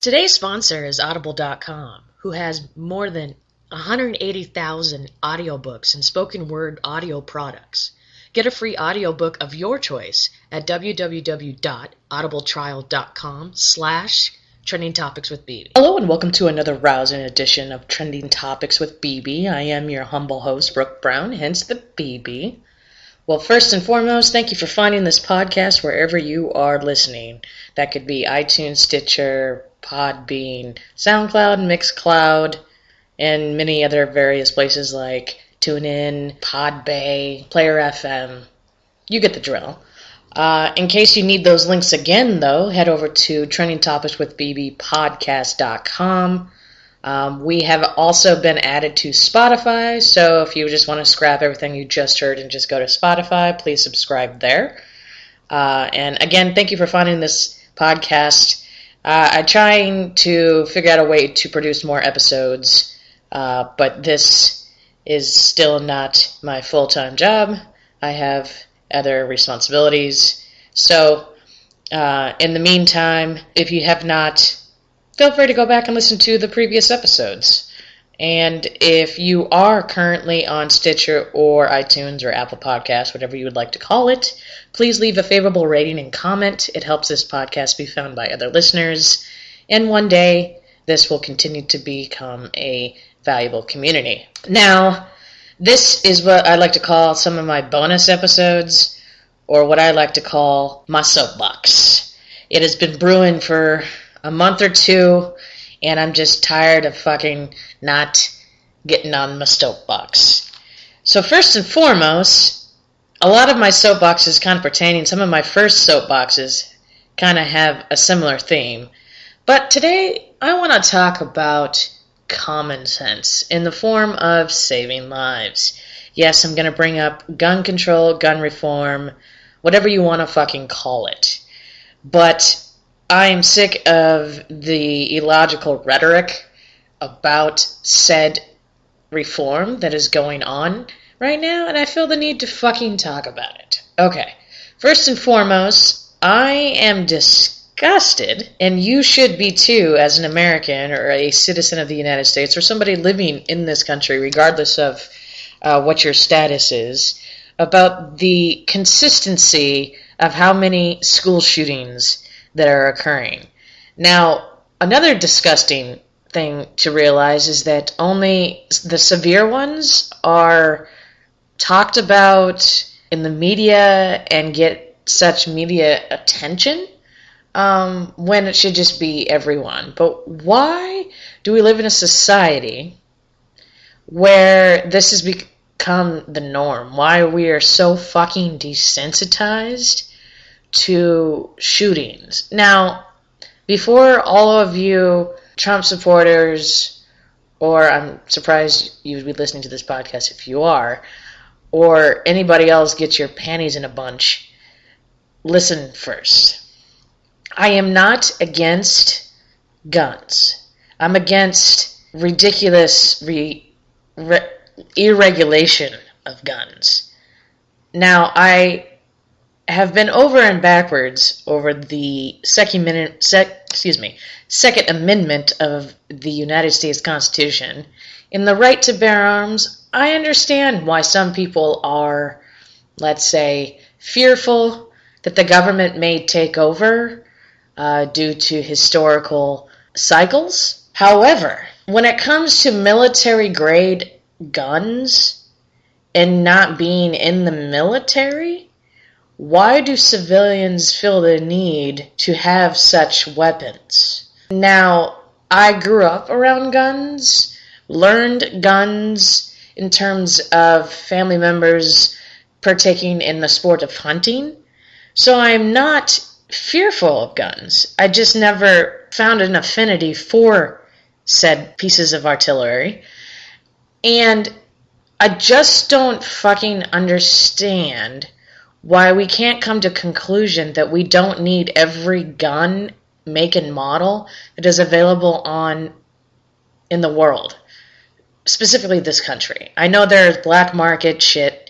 Today's sponsor is Audible.com, who has more than 180,000 audiobooks and spoken word audio products. Get a free audiobook of your choice at www.audibletrial.com/trendingtopicswithbb. Hello and welcome to another rousing edition of Trending Topics with BB. I am your humble host, Brooke Brown, hence the BB. Well, first and foremost, thank you for finding this podcast wherever you are listening. That could be iTunes, Stitcher, Podbean, SoundCloud, Mixcloud, and many other various places like TuneIn, Podbay, Player FM. You get the drill. In case you need those links again, though, head over to trendingtopicswithbbpodcast.com. We have also been added to Spotify, so if you just want to scrap everything you just heard and just go to Spotify, please subscribe there. And again, thank you for finding this podcast. I'm trying to figure out a way to produce more episodes, but this is still not my full-time job. I have other responsibilities. So, in the meantime, if you have not, feel free to go back and listen to the previous episodes. And if you are currently on Stitcher or iTunes or Apple Podcasts, whatever you would like to call it, please leave a favorable rating and comment. It helps this podcast be found by other listeners. And one day, this will continue to become a valuable community. Now, this is what I like to call some of my bonus episodes, or what I like to call my soapbox. It has been brewing for a month or two, and I'm just tired of fucking not getting on my soapbox. So first and foremost, a lot of my soapboxes kind of pertaining, some of my first soapboxes kind of have a similar theme. But today, I want to talk about common sense in the form of saving lives. Yes, I'm going to bring up gun control, gun reform, whatever you want to fucking call it. But I am sick of the illogical rhetoric about said reform that is going on right now, and I feel the need to fucking talk about it. Okay, first and foremost, I am disgusted, and you should be too as an American or a citizen of the United States or somebody living in this country, regardless of what your status is, about the consistency of how many school shootings that are occurring. Now, another disgusting thing to realize is that only the severe ones are talked about in the media and get such media attention when it should just be everyone. But why do we live in a society where this has become the norm? Why we are so fucking desensitized to shootings? Now, before all of you Trump supporters, or I'm surprised you would be listening to this podcast if you are, or anybody else gets your panties in a bunch, listen first. I am not against guns. I'm against ridiculous irregulation of guns. Now, I have been over and backwards over the Second Amendment of the United States Constitution. In the right to bear arms, I understand why some people are, let's say, fearful that the government may take over due to historical cycles. However, when it comes to military-grade guns and not being in the military, why do civilians feel the need to have such weapons? Now, I grew up around guns, learned guns in terms of family members partaking in the sport of hunting, so I am not fearful of guns. I just never found an affinity for said pieces of artillery, and I just don't fucking understand why we can't come to conclusion that we don't need every gun, make, and model that is available in the world, specifically this country. I know there's black market shit,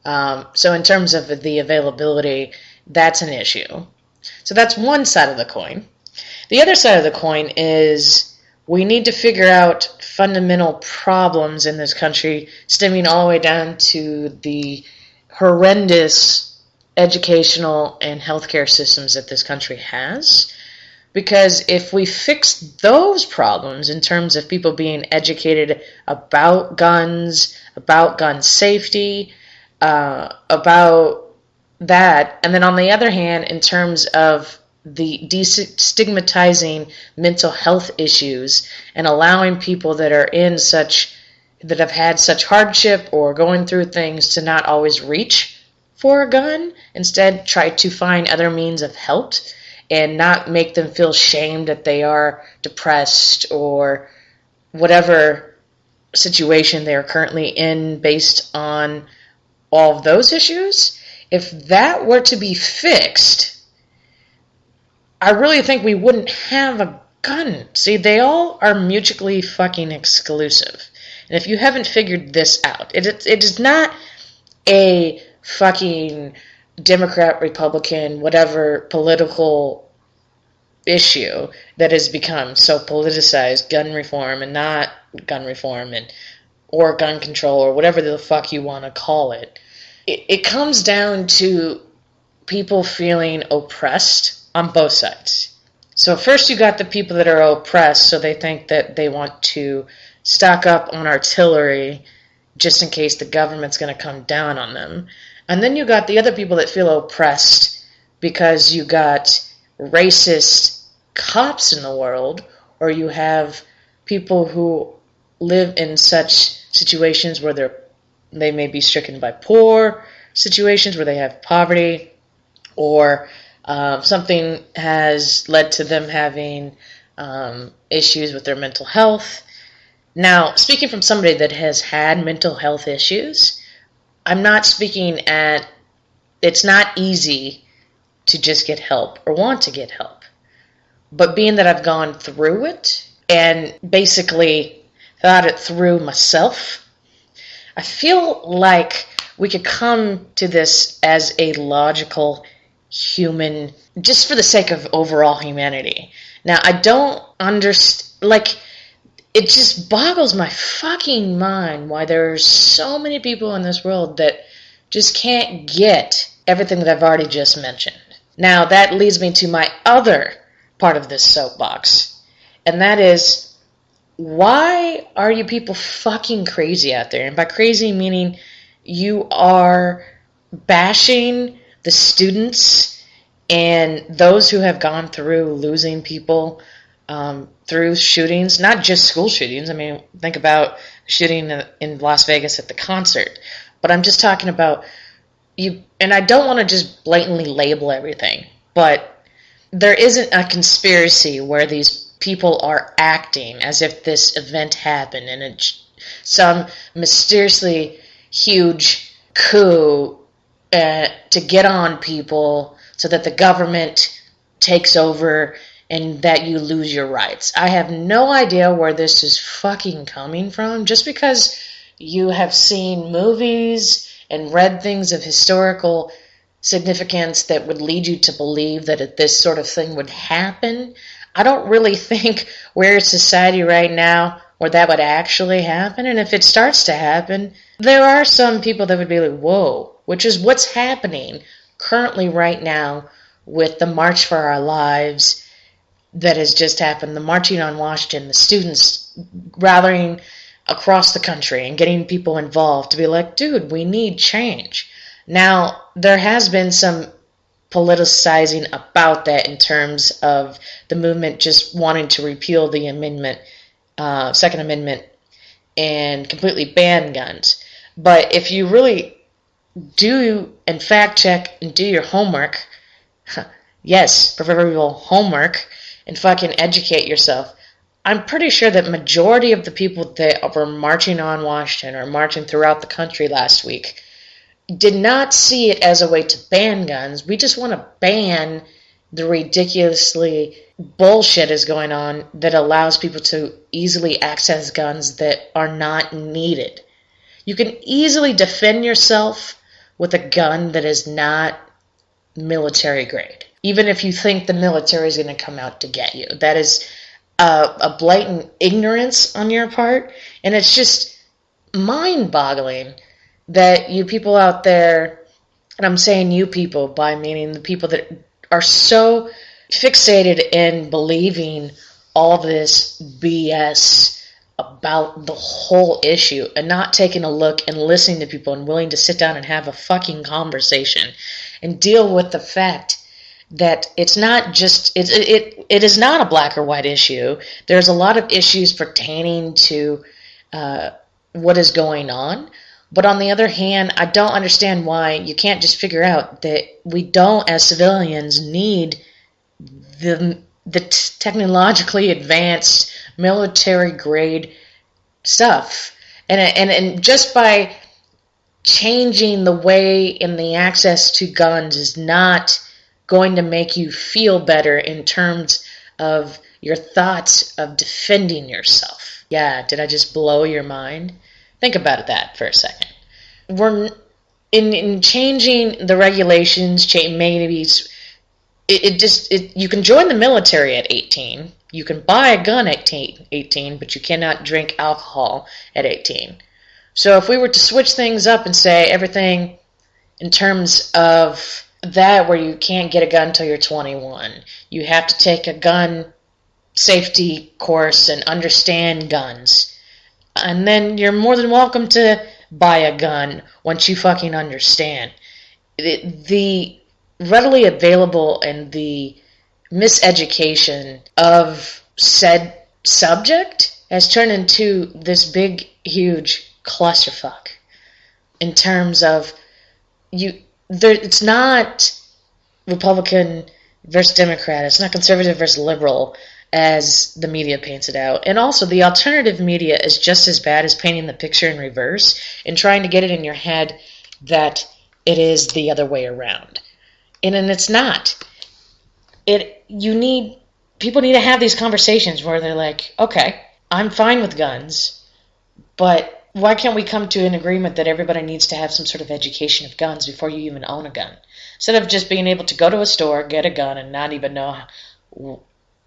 so in terms of the availability, that's an issue. So that's one side of the coin. The other side of the coin is we need to figure out fundamental problems in this country, stemming all the way down to the horrendous educational and healthcare systems that this country has. Because if we fix those problems in terms of people being educated about guns, about gun safety, about that, and then on the other hand, in terms of the destigmatizing mental health issues and allowing people that are that have had such hardship or going through things to not always reach for a gun, instead try to find other means of help and not make them feel shamed that they are depressed or whatever situation they are currently in based on all of those issues. If that were to be fixed, I really think we wouldn't have a gun. See, they all are mutually fucking exclusive. And if you haven't figured this out, it is not a fucking Democrat, Republican, whatever political issue that has become so politicized, gun reform and not gun reform, or gun control, or whatever the fuck you want to call it. It comes down to people feeling oppressed on both sides. So first you got the people that are oppressed, so they think that they want to stock up on artillery just in case the government's going to come down on them. And then you got the other people that feel oppressed because you got racist cops in the world, or you have people who live in such situations where they may be stricken by poor situations, where they have poverty, or something has led to them having issues with their mental health. Now, speaking from somebody that has had mental health issues, I'm not speaking at, it's not easy to just get help or want to get help. But being that I've gone through it and basically thought it through myself, I feel like we could come to this as a logical human, just for the sake of overall humanity. Now, I don't understand, it just boggles my fucking mind why there's so many people in this world that just can't get everything that I've already just mentioned. Now, that leads me to my other part of this soapbox, and that is, why are you people fucking crazy out there? And by crazy, meaning you are bashing the students and those who have gone through losing people through shootings, not just school shootings. I mean, think about shooting in Las Vegas at the concert. But I'm just talking about you, and I don't want to just blatantly label everything, but there isn't a conspiracy where these people are acting as if this event happened and it's some mysteriously huge coup to get on people so that the government takes over and that you lose your rights. I have no idea where this is fucking coming from. Just because you have seen movies and read things of historical significance that would lead you to believe that this sort of thing would happen, I don't really think we're in society right now where that would actually happen. And if it starts to happen, there are some people that would be like, whoa, which is what's happening currently right now with the March for Our Lives that has just happened, the Marching on Washington, the students rallying across the country and getting people involved to be like, dude, we need change. Now, there has been some politicizing about that in terms of the movement just wanting to repeal the amendment, Second Amendment, and completely ban guns. But if you really do and fact check and do your homework, yes, proverbial homework, and fucking educate yourself, I'm pretty sure that majority of the people that were marching on Washington or marching throughout the country last week did not see it as a way to ban guns. We just want to ban the ridiculously bullshit is going on that allows people to easily access guns that are not needed. You can easily defend yourself with a gun that is not military grade. even if you think the military is going to come out to get you. That is a blatant ignorance on your part, and it's just mind-boggling that you people out there, and I'm saying you people by meaning the people that are so fixated in believing all this BS about the whole issue and not taking a look and listening to people and willing to sit down and have a fucking conversation and deal with the fact that it's not just, it is not a black or white issue. There's a lot of issues pertaining to what is going on. But on the other hand, I don't understand why you can't just figure out that we don't, as civilians, need the technologically advanced military-grade stuff. And just by changing the way in the access to guns is not going to make you feel better in terms of your thoughts of defending yourself. Yeah, did I just blow your mind? Think about that for a second. We're in changing the regulations, maybe you can join the military at 18. You can buy a gun at 18, but you cannot drink alcohol at 18. So if we were to switch things up and say everything in terms of that, where you can't get a gun until you're 21, you have to take a gun safety course and understand guns, and then you're more than welcome to buy a gun once you fucking understand. The readily available and the miseducation of said subject has turned into this big, huge clusterfuck in terms of it's not Republican versus Democrat, it's not conservative versus liberal, as the media paints it out. And also, the alternative media is just as bad as painting the picture in reverse and trying to get it in your head that it is the other way around. And it's not. People need to have these conversations where they're like, okay, I'm fine with guns, but why can't we come to an agreement that everybody needs to have some sort of education of guns before you even own a gun? Instead of just being able to go to a store, get a gun, and not even know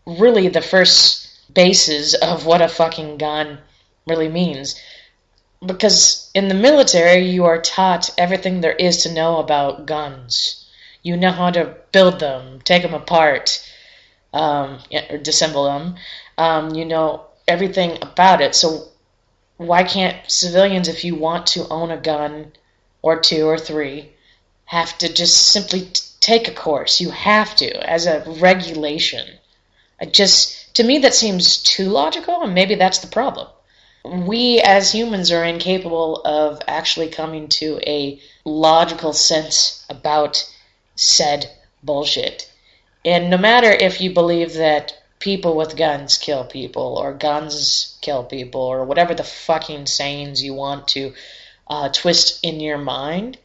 really the first basis of what a fucking gun really means. Because in the military, you are taught everything there is to know about guns. You know how to build them, take them apart, or disassemble them. You know everything about it. So why can't civilians, if you want to own a gun or 2 or 3, have to just simply take a course? You have to, as a regulation. To me, that seems too logical, and maybe that's the problem. We as humans are incapable of actually coming to a logical sense about said bullshit. And no matter if you believe that people with guns kill people, or guns kill people, or whatever the fucking sayings you want to twist in your mind,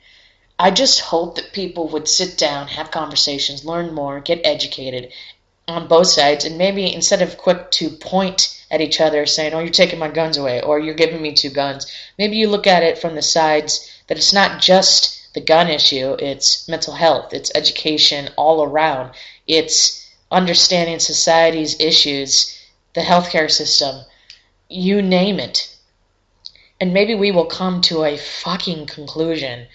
I just hope that people would sit down, have conversations, learn more, get educated on both sides, and maybe instead of quick to point at each other saying, oh, you're taking my guns away, or you're giving me 2 guns, maybe you look at it from the sides that it's not just the gun issue, it's mental health, it's education all around, it's understanding society's issues, the healthcare system, you name it. And maybe we will come to a fucking conclusion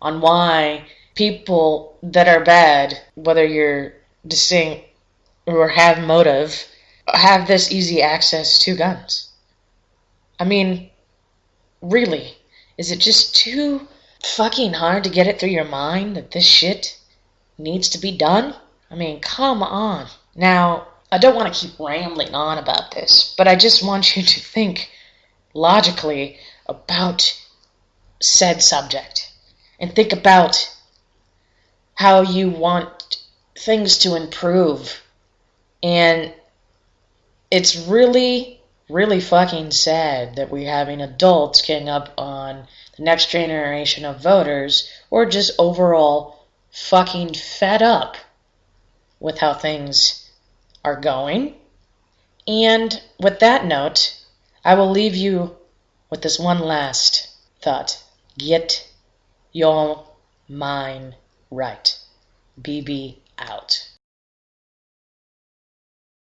on why people that are bad, whether you're distinct or have motive, have this easy access to guns. I mean, really, is it just too fucking hard to get it through your mind that this shit needs to be done? I mean, come on. Now, I don't want to keep rambling on about this, but I just want you to think logically about said subject and think about how you want things to improve. And it's really, really fucking sad that we're having adults getting up on the next generation of voters, or just overall fucking fed up with how things are going. And with that note, I will leave you with this one last thought. Get your mind right. BB out.